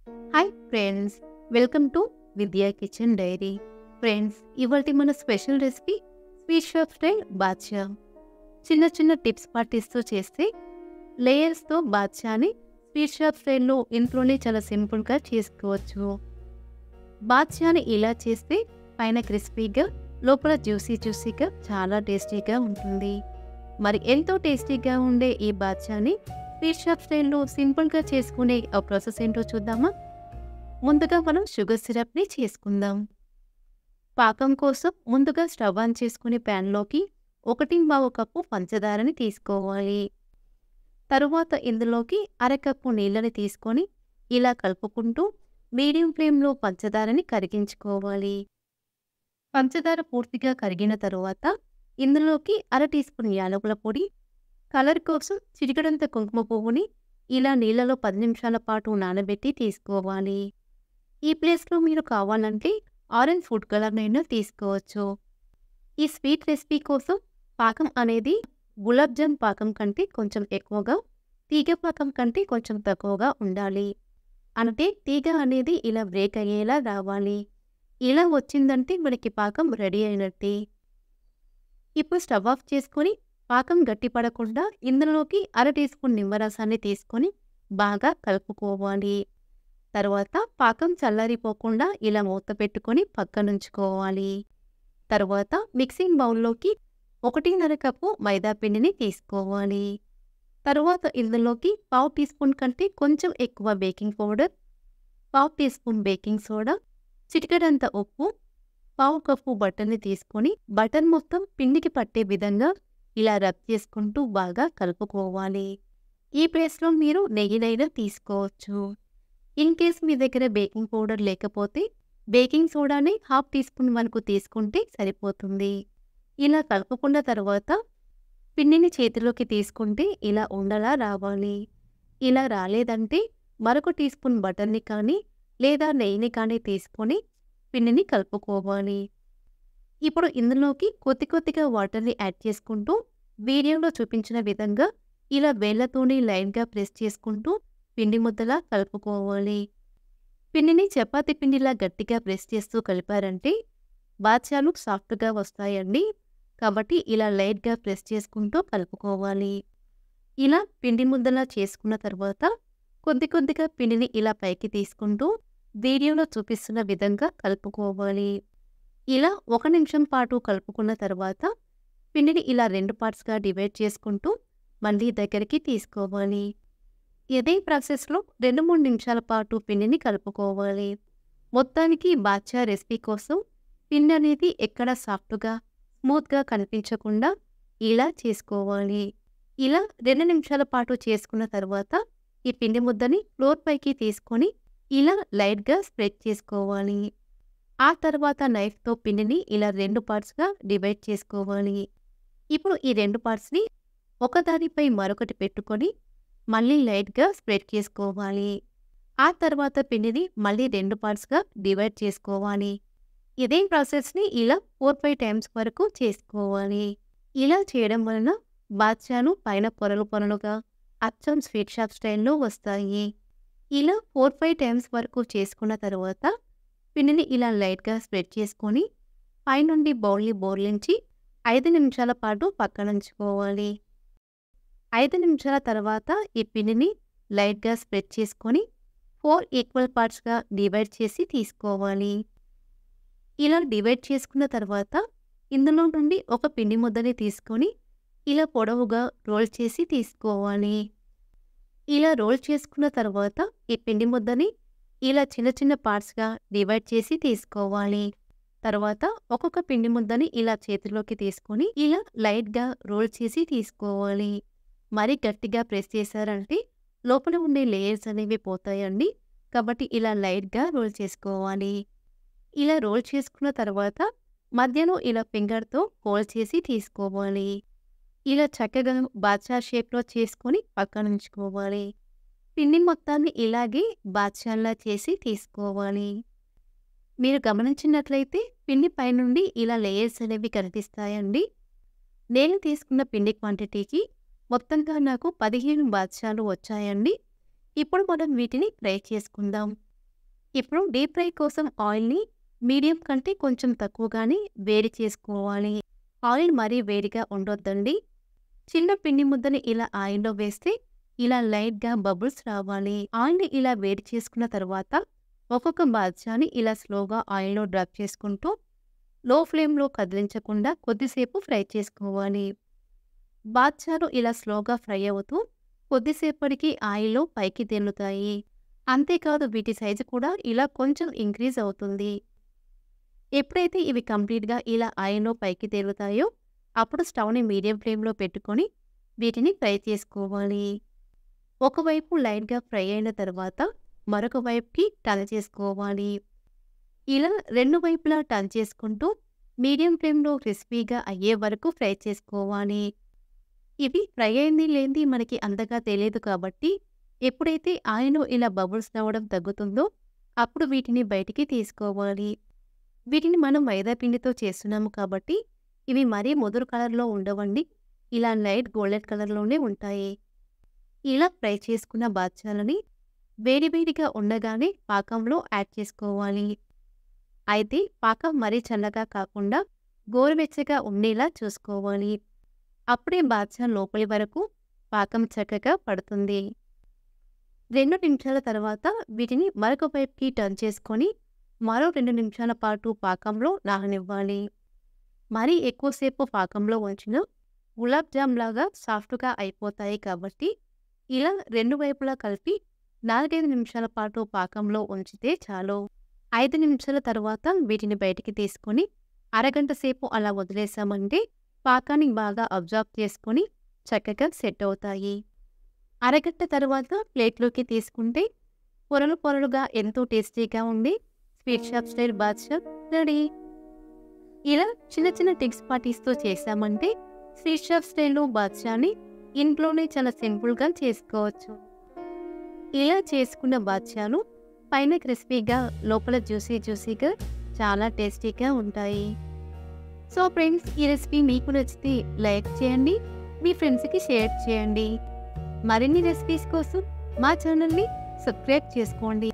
Hi friends, welcome to Vidya kitchen diary. Friends, ఇవాల్టి మన special recipe sweet shop style badusha. చిన్న చిన్న టిప్స్ పాటిస్తూ చేస్తే లేయర్స్తో బాద్షాని స్వీట్ షాప్ స్టైల్లో ఇంట్లోనే చాలా సింపుల్గా చేసుకోవచ్చు. బాద్షాని ఇలా చేస్తే పైన క్రిస్పీగా, లోపల జ్యూసీగా చాలా టేస్టీగా ఉంటుంది. మరి ఎంతో టేస్టీగా ఉండే ఈ బాద్షాని స్వీట్ షాప్ స్టైల్లో సింపుల్గా చేసుకునే ఆ ప్రాసెస్ ఏంటో చూద్దామా? ముందుగా మనం షుగర్ సిరప్ని చేసుకుందాం. పాకం కోసం ముందుగా స్టవ్ ఆన్ చేసుకునే ప్యాన్లోకి 1/4 కప్పు పంచదారని తీసుకోవాలి. తరువాత ఇందులోకి అరకప్పు నీళ్ళని తీసుకొని ఇలా కలుపుకుంటూ మీడియం ఫ్లేమ్లో పంచదారని కరిగించుకోవాలి. పంచదార పూర్తిగా కరిగిన తరువాత ఇందులోకి 1/2 టీ స్పూన్ యాలకుల పొడి, కలర్ కోసం చిటికెడంత కుంకుమ పువ్వుని ఇలా నీళ్ళలో 10 నిమిషాల పాటు నానబెట్టి తీసుకోవాలి. ఈ ప్లేస్లో మీరు కావాలంటే ఆరెంజ్ ఫుడ్ కలర్నైనా తీసుకోవచ్చు. ఈ స్వీట్ రెసిపీ కోసం పాకం అనేది గులాబ్ జామ్ పాకం కంటే కొంచెం ఎక్కువగా, తీగ పాకం కంటే కొంచెం తక్కువగా ఉండాలి. అంటే తీగ అనేది ఇలా బ్రేక్ అయ్యేలా రావాలి. ఇలా వచ్చిందంటే మనకి పాకం రెడీ అయినట్టే. ఇప్పుడు స్టవ్ ఆఫ్ చేసుకొని పాకం గట్టిపడకుండా ఇందులోకి 1/2 టీ స్పూన్ నిమ్మరసాన్ని తీసుకొని బాగా కలుపుకోవాలి. తర్వాత పాకం చల్లారిపోకుండా ఇలా మూత పెట్టుకొని పక్కనుంచుకోవాలి. తర్వాత మిక్సింగ్ బౌల్లోకి 1.5 కప్పు మైదా పిండిని తీసుకోవాలి. తరువాత ఇందులోకి 1/2 టీ స్పూన్ కంటే కొంచెం ఎక్కువ baking powder, 1/2 teaspoon baking soda, చిటికెడంత ఉప్పు, 1/2 కప్పు బటర్ని తీసుకొని బటర్ మొత్తం పిండికి పట్టే విధంగా ఇలా రబ్ చేసుకుంటూ బాగా కలుపుకోవాలి. ఈ ప్లేస్లో మీరు నెయ్యినైనా తీసుకోవచ్చు. ఇన్ కేస్ మీ దగ్గర బేకింగ్ పౌడర్ లేకపోతే బేకింగ్ సోడాని 1/2 టీ స్పూన్ వరకు తీసుకుంటే సరిపోతుంది. ఇలా కలుపుకున్న తర్వాత పిండిని చేతిలోకి తీసుకుంటే ఇలా ఉండలా రావాలి. ఇలా రాలేదంటే మరొక టీ స్పూన్ బటర్ని కానీ లేదా నెయ్యిని కానీ తీసుకొని పిండిని కలుపుకోవాలి. ఇప్పుడు ఇందులోకి కొద్దిగా వాటర్ని యాడ్ చేసుకుంటూ వీడియోలో చూపించిన విధంగా ఇలా వేళ్లతోని లైన్గా ప్రెస్ చేసుకుంటూ పిండి ముద్దలా కలుపుకోవాలి. పిండిని చపాతీ పిండిలా గట్టిగా ప్రెస్ చేస్తూ కలిపారంటే బాద్షాలు సాఫ్ట్గా వస్తాయండి. కాబట్టి ఇలా లైట్గా ప్రెస్ చేసుకుంటూ కలుపుకోవాలి. ఇలా పిండి ముద్దలా చేసుకున్న తర్వాత కొద్దిగా పిండిని ఇలా పైకి తీసుకుంటూ వీడియోలో చూపిస్తున్న విధంగా కలుపుకోవాలి. ఇలా 1 నిమిషం పాటు కలుపుకున్న తర్వాత పిండిని ఇలా 2 పార్ట్స్గా డివైడ్ చేసుకుంటూ మళ్ళీ దగ్గరికి తీసుకోవాలి. ఇదే ప్రాసెస్లో 2-3 నిమిషాల పాటు పిండిని కలుపుకోవాలి. మొత్తానికి బాద్షా రెసిపీ కోసం పిండి అనేది ఎక్కడ సాఫ్ట్గా, స్మూత్గా కనిపించకుండా ఇలా చేసుకోవాలి. ఇలా 2 నిమిషాల పాటు చేసుకున్న తర్వాత ఈ పిండి ముద్దని ఫ్లోర్ పైకి తీసుకొని ఇలా లైట్గా స్ప్రెడ్ చేసుకోవాలి. ఆ తర్వాత నైఫ్తో పిండిని ఇలా 2 పార్ట్స్గా డివైడ్ చేసుకోవాలి. ఇప్పుడు ఈ 2 పార్ట్స్ని ఒకదానిపై మరొకటి పెట్టుకొని మళ్ళీ లైట్గా స్ప్రెడ్ చేసుకోవాలి. ఆ తర్వాత పిండిని మళ్ళీ 2 పార్ట్స్గా డివైడ్ చేసుకోవాలి. ఇదే ప్రాసెస్ని ఇలా 4-5 టైమ్స్ వరకు చేసుకోవాలి. ఇలా చేయడం వలన బాద్షాలు పైన పొరలుగా అచ్చం స్వీట్ షాప్ స్టైల్లో వస్తాయి. ఇలా 4-5 టైమ్స్ వరకు చేసుకున్న తర్వాత పిండిని ఇలా లైట్గా స్ప్రెడ్ చేసుకొని పైనుండి బౌల్ని బోర్లించి 5 నిమిషాల పాటు పక్కనుంచుకోవాలి. 5 నిమిషాల తర్వాత ఈ పిండిని లైట్గా స్ప్రెడ్ చేసుకొని 4 ఈక్వల్ పార్ట్స్గా డివైడ్ చేసి తీసుకోవాలి. ఇలా డివైడ్ చేసుకున్న తర్వాత ఇందులో నుండి ఒక పిండి ముద్దని తీసుకొని ఇలా పొడవుగా రోల్ చేసి తీసుకోవాలి. ఇలా రోల్ చేసుకున్న తర్వాత ఈ పిండి ముద్దని ఇలా చిన్న పార్ట్స్గా డివైడ్ చేసి తీసుకోవాలి. తర్వాత ఒక్కొక్క పిండి ముద్దని ఇలా చేతిలోకి తీసుకొని ఇలా లైట్గా రోల్ చేసి తీసుకోవాలి. మరి గట్టిగా ప్రెస్ చేశారంటే లోపల ఉండే లేయర్స్ అనేవి పోతాయండి. కాబట్టి ఇలా లైట్గా రోల్ చేసుకోవాలి. ఇలా రోల్ చేసుకున్న తర్వాత మధ్యలో ఇలా ఫింగర్తో హోల్డ్ చేసి తీసుకోవాలి. ఇలా చక్కగా బాద్షా షేప్లో చేసుకొని పక్కనుంచుకోవాలి. పిండి మొత్తాన్ని ఇలాగే బాద్షాల్లా చేసి తీసుకోవాలి. మీరు గమనించినట్లయితే పిండి పైనుండి ఇలా లేయర్స్ అనేవి కనిపిస్తాయండి. నేను తీసుకున్న పిండి క్వాంటిటీకి మొత్తంగా నాకు 15 బాద్షాలు వచ్చాయండి. ఇప్పుడు మనం వీటిని ఫ్రై చేసుకుందాం. ఇప్పుడు డీప్ ఫ్రై కోసం ఆయిల్‌ని మీడియం కంటే కొంచెం తక్కువగానే వేడి చేసుకోవాలి. ఆయిల్ మరీ వేడిగా ఉండొద్దండి. చిన్న పిండి ముద్దని ఇలా ఆయిల్‌లో వేస్తే ఇలా లైట్‌గా బబుల్స్ రావాలి. ఆయిల్‌ని ఇలా వేడి చేసుకున్న తర్వాత ఒక్కొక్క బాద్షాని ఇలా స్లోగా ఆయిల్‌లో డ్రాప్ చేసుకుంటూ లో ఫ్లేమ్‌లో కదిలించకుండా కొద్దిసేపు ఫ్రై చేసుకోవాలి. బాద్షాలు ఇలా స్లోగా ఫ్రై అవుతూ కొద్దిసేపటికి ఆయిల్‌లో పైకి తేలుతాయి. అంతేకాదు వీటి సైజు కూడా ఇలా కొంచెం ఇంక్రీజ్ అవుతుంది. ఎప్పుడైతే ఇవి కంప్లీట్‌గా ఇలా ఆయిల్‌లో పైకి తేలుతాయో అప్పుడు స్టవ్‌ని మీడియం ఫ్లేమ్‌లో పెట్టుకొని వీటిని ఫ్రై చేసుకోవాలి. ఒకవైపు లైట్‌గా ఫ్రై అయిన తర్వాత మరొక వైపుకి టర్న్ చేసుకోవాలి. ఇలా రెండు వైపులా టర్న్ చేసుకుంటూ మీడియం ఫ్లేమ్‌లో క్రిస్పీగా అయ్యే వరకు ఫ్రై చేసుకోవాలి. ఇవి ఫ్రై అయింది లేనిది మనకి అంతగా తెలియదు కాబట్టి ఎప్పుడైతే ఆయిల్‌లో ఇలా బబుల్స్ రావడం తగ్గుతుందో అప్పుడు వీటిని బయటికి తీసుకోవాలి. వీటిని మనం మైదా పిండితో చేస్తున్నాము కాబట్టి ఇవి మరీ ముదురు కలర్‌లో ఉండవండి. ఇలా లైట్ గోల్డెన్ కలర్‌లోనే ఉంటాయి. ఇలా ఫ్రై చేసుకున్న బాద్షాలని వేడివేడిగా ఉండగానే పాకంలో యాడ్ చేసుకోవాలి. అయితే పాకం మరీ చల్లగా కాకుండా గోరువెచ్చగా ఉండేలా చూసుకోవాలి. అప్పుడే బాద్షా లోపలి వరకు పాకం చక్కగా పడుతుంది. 2 నిమిషాల తర్వాత వీటిని మరొక వైపుకి టర్న్ చేసుకొని మరో 2 నిమిషాల పాటు పాకంలో నాననివ్వాలి. మరీ ఎక్కువసేపు పాకంలో ఉంచినా గులాబ్ జామ్ లాగా సాఫ్ట్‌గా అయిపోతాయి కాబట్టి ఇలా రెండు వైపులా కలిపి 4, 5 నిమిషాల పాటు పాకంలో ఉంచితే చాలు. 5 నిమిషాల తర్వాత వీటిని బయటికి తీసుకొని అరగంట సేపు అలా వదిలేసామంటే పాకాన్ని బాగా అబ్జర్వ్ చేసుకొని చక్కగా సెట్ అవుతాయి. అరగంట తర్వాత ప్లేట్‌లోకి తీసుకుంటే పొరలు పొరలుగా ఎంతో టేస్టీగా ఉండే sweet shop style badusha ready. ఇలా చిన్న చిన్న టిప్స్ పాటిస్తూ చేశామంటే స్వీట్ షాప్ స్టైల్‌లో బాద్షాని ఇంట్లోనే చాలా సింపుల్‌గా చేసుకోవచ్చు. ఇలా చేసుకున్న బాద్షాలు పైన క్రిస్పీగా లోపల జ్యూసీగా చాలా టేస్టీగా ఉంటాయి. సో ఫ్రెండ్స్, ఈ రెసిపీ మీకు నచ్చితే లైక్ చేయండి, మీ ఫ్రెండ్స్‌కి షేర్ చేయండి. మరిన్ని రెసిపీస్ కోసం మా ఛానల్‌ని సబ్స్క్రైబ్ చేసుకోండి.